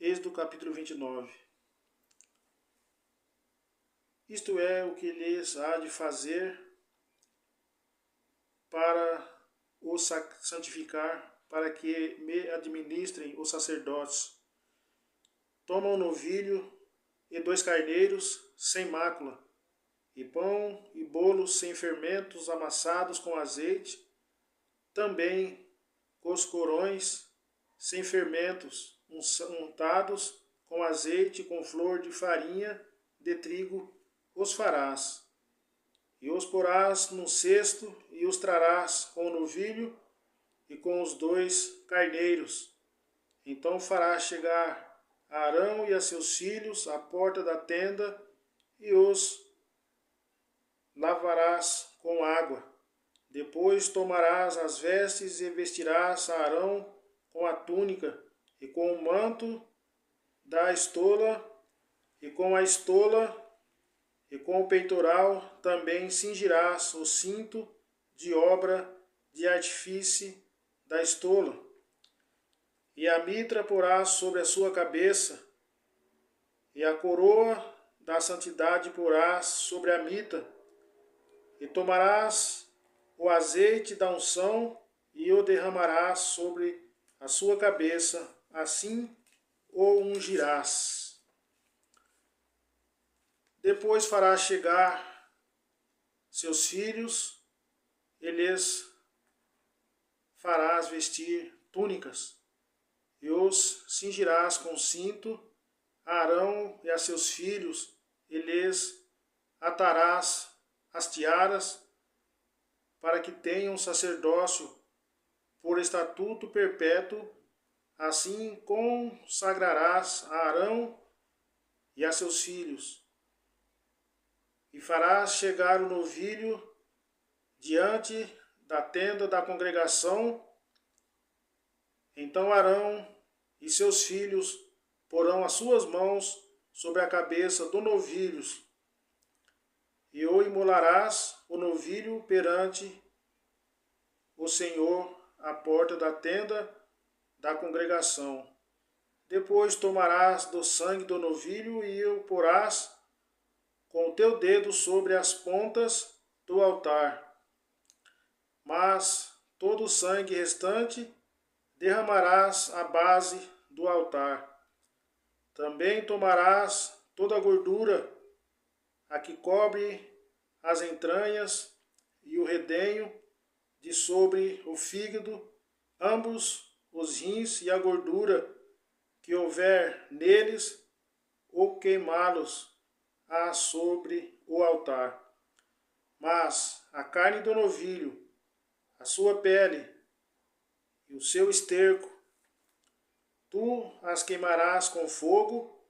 Êxodo capítulo 29. Isto é o que lhes há de fazer para os santificar, para que me administrem os sacerdotes. Toma um novilho e 2 carneiros sem mácula, e pão e bolos sem fermentos amassados com azeite, também coscorões sem fermentos, untados com azeite, com flor de farinha de trigo, os farás. E os porás num cesto, e os trarás com o novilho e com os 2 carneiros. Então farás chegar a Arão e a seus filhos à porta da tenda, e os lavarás com água. Depois tomarás as vestes e vestirás a Arão com a túnica e com o manto da estola, e com a estola e com o peitoral também cingirás o cinto de obra de artifício da estola. E a mitra porás sobre a sua cabeça, e a coroa da santidade porás sobre a mitra, e tomarás o azeite da unção e o derramarás sobre a sua cabeça, assim o ungirás. Depois farás chegar seus filhos, e lhes farás vestir túnicas, e os cingirás com cinto, a Arão e a seus filhos, e lhes atarás as tiaras, para que tenham sacerdócio por estatuto perpétuo. Assim consagrarás a Arão e a seus filhos. E farás chegar o novilho diante da tenda da congregação. Então Arão e seus filhos porão as suas mãos sobre a cabeça do novilho, e o imolarás o novilho perante o Senhor à porta da tenda da congregação. Depois tomarás do sangue do novilho e o porás com o teu dedo sobre as pontas do altar. Mas todo o sangue restante derramarás à base do altar. Também tomarás toda a gordura, a que cobre as entranhas e o redenho, de sobre o fígado, ambos os rins e a gordura que houver neles, ou queimá-los sobre o altar. Mas a carne do novilho, a sua pele e o seu esterco, tu as queimarás com fogo,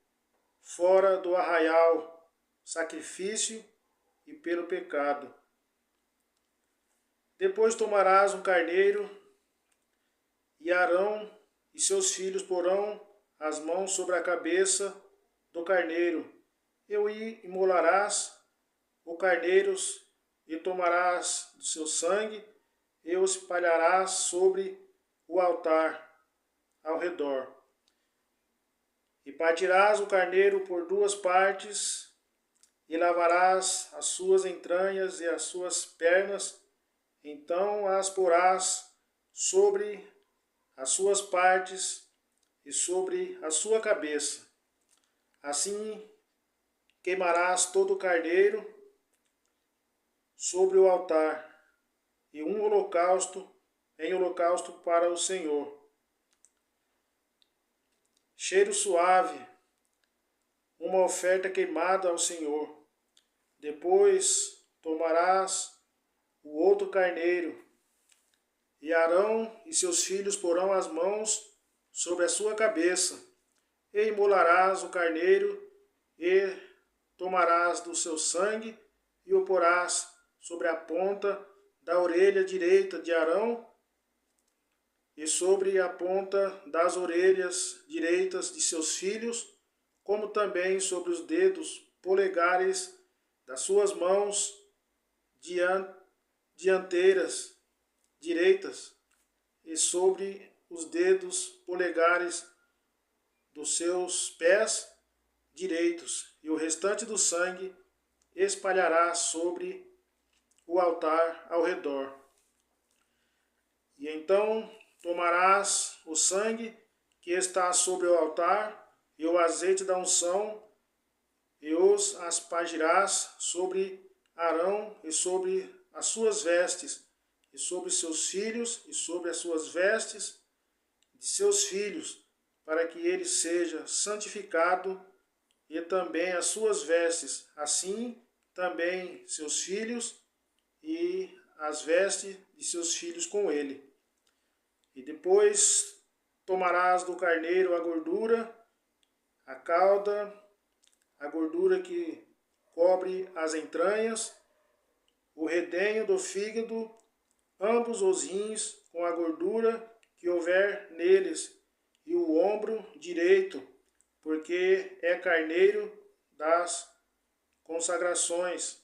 fora do arraial, sacrifício e pelo pecado. Depois tomarás um carneiro, e Arão e seus filhos porão as mãos sobre a cabeça do carneiro, e o imolarás o carneiro, e tomarás do seu sangue, e o espalharás sobre o altar ao redor. E partirás o carneiro por 2 partes, e lavarás as suas entranhas e as suas pernas, então as porás sobre as suas partes e sobre a sua cabeça. Assim queimarás todo o carneiro sobre o altar, e um holocausto em holocausto para o Senhor. Cheiro suave, uma oferta queimada ao Senhor. Depois tomarás o outro carneiro, e Arão e seus filhos porão as mãos sobre a sua cabeça, e imolarás o carneiro, e tomarás do seu sangue, e o porás sobre a ponta da orelha direita de Arão, e sobre a ponta das orelhas direitas de seus filhos, como também sobre os dedos polegares das suas mãos dianteiras direitas, e sobre os dedos polegares dos seus pés direitos, e o restante do sangue espalharás sobre o altar ao redor. E então tomarás o sangue que está sobre o altar e o azeite da unção, e os aspergirás sobre Arão e sobre as suas vestes, e sobre seus filhos, e sobre as suas vestes de seus filhos, para que ele seja santificado, e também as suas vestes, assim também seus filhos, e as vestes de seus filhos com ele. E depois tomarás do carneiro a gordura, a cauda, a gordura que cobre as entranhas, o redenho do fígado, ambos os rins com a gordura que houver neles, e o ombro direito, porque é carneiro das consagrações,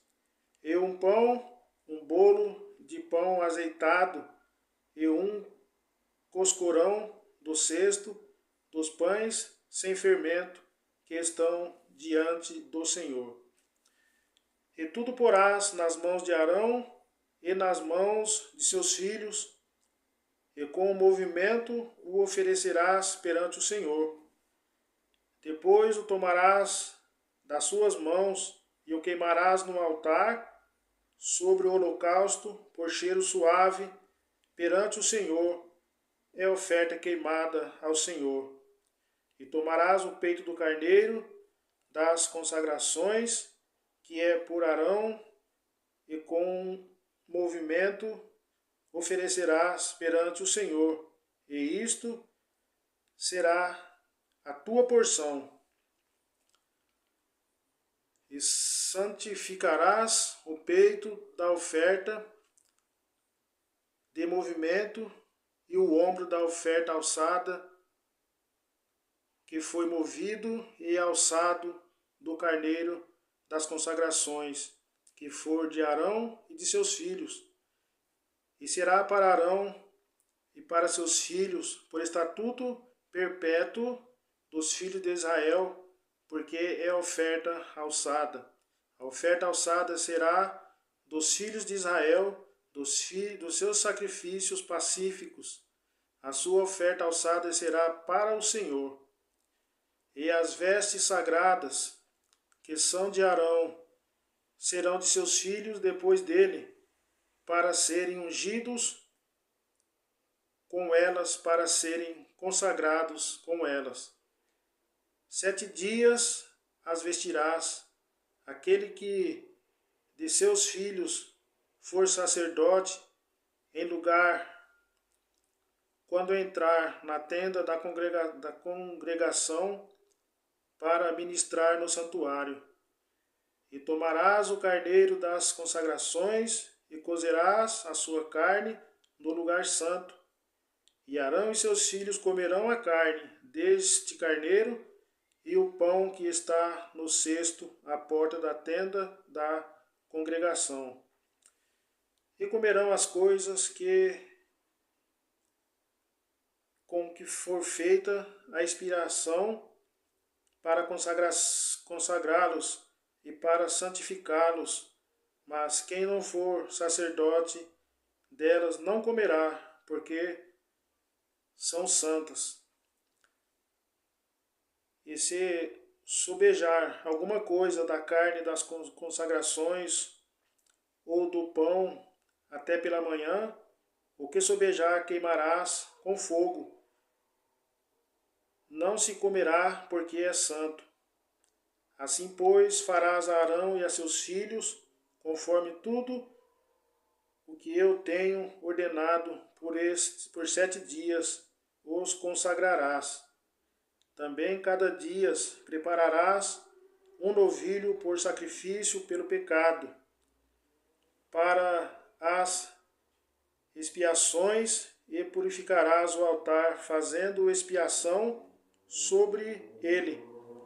e um pão, um bolo de pão azeitado, e um coscorão do cesto dos pães sem fermento que estão diante do Senhor. E tudo porás nas mãos de Arão e nas mãos de seus filhos, e com o movimento o oferecerás perante o Senhor. Depois o tomarás das suas mãos e o queimarás no altar sobre o holocausto por cheiro suave perante o Senhor. É oferta queimada ao Senhor. E tomarás o peito do carneiro das consagrações, que é por Arão, e com movimento oferecerás perante o Senhor, e isto será a tua porção. E santificarás o peito da oferta de movimento e o ombro da oferta alçada, que foi movido e alçado do carneiro das consagrações, que for de Arão e de seus filhos. E será para Arão e para seus filhos por estatuto perpétuo dos filhos de Israel, porque é oferta alçada. A oferta alçada será dos filhos de Israel, dos seus sacrifícios pacíficos. A sua oferta alçada será para o Senhor. E as vestes sagradas, que são de Arão, serão de seus filhos depois dele, para serem ungidos com elas, para serem consagrados com elas. 7 dias as vestirás. Aquele que de seus filhos for sacerdote, em lugar, quando entrar na tenda da congregação, para ministrar no santuário. E tomarás o carneiro das consagrações, e cozerás a sua carne no lugar santo. E Arão e seus filhos comerão a carne deste carneiro, e o pão que está no cesto à porta da tenda da congregação. E comerão as coisas com que for feita a expiação, para consagrá-los e para santificá-los. Mas quem não for sacerdote delas não comerá, porque são santas. E se sobejar alguma coisa da carne das consagrações ou do pão até pela manhã, o que sobejar queimarás com fogo. Não se comerá, porque é santo. Assim, pois, farás a Arão e a seus filhos, conforme tudo o que eu tenho ordenado por 7 dias, os consagrarás. Também cada dia prepararás um novilho por sacrifício pelo pecado, para as expiações, e purificarás o altar, fazendo expiação sobre ele.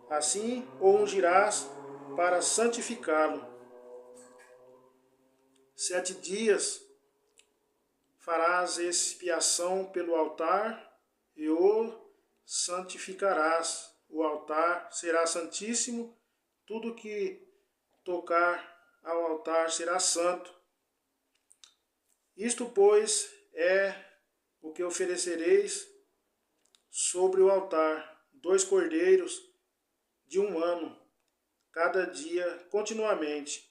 Assim o ungirás para santificá-lo. 7 dias farás expiação pelo altar, e o santificarás. o altar será santíssimo, tudo que tocar ao altar será santo. Isto, pois, é o que oferecereis sobre o altar: 2 cordeiros de 1 ano, cada dia, continuamente.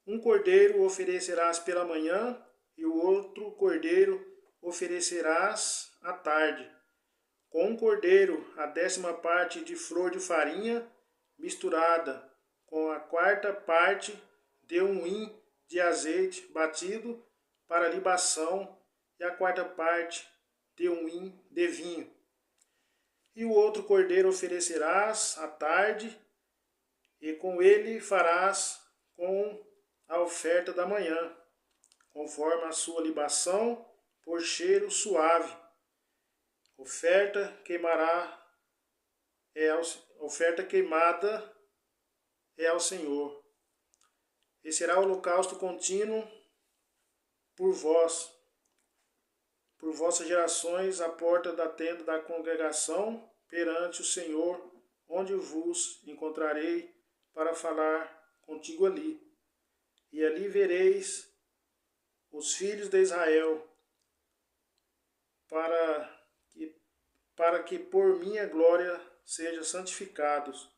1 cordeiro oferecerás pela manhã, e o outro cordeiro oferecerás à tarde. Com 1 cordeiro, a 10ª parte de flor de farinha, misturada com a 4ª parte de 1 hin de azeite batido para libação, e a 4ª parte de 1 hin de vinho. E o outro cordeiro oferecerás à tarde, e com ele farás com a oferta da manhã, conforme a sua libação, por cheiro suave. Oferta queimada é ao Senhor. E será o holocausto contínuo por vossas gerações, à porta da tenda da congregação, perante o Senhor, onde vos encontrarei para falar contigo ali. E ali vereis os filhos de Israel, para que por minha glória sejam santificados.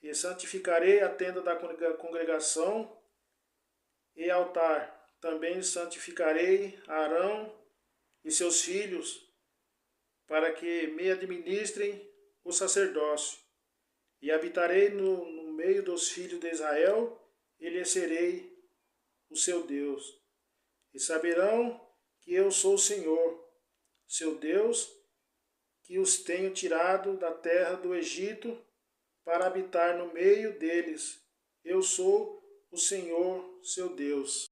E santificarei a tenda da congregação e altar. Também santificarei Arão e seus filhos, para que me administrem o sacerdócio. E habitarei no meio dos filhos de Israel, e lhes serei o seu Deus. E saberão que eu sou o Senhor, seu Deus, que os tenho tirado da terra do Egito para habitar no meio deles. Eu sou o Senhor, seu Deus.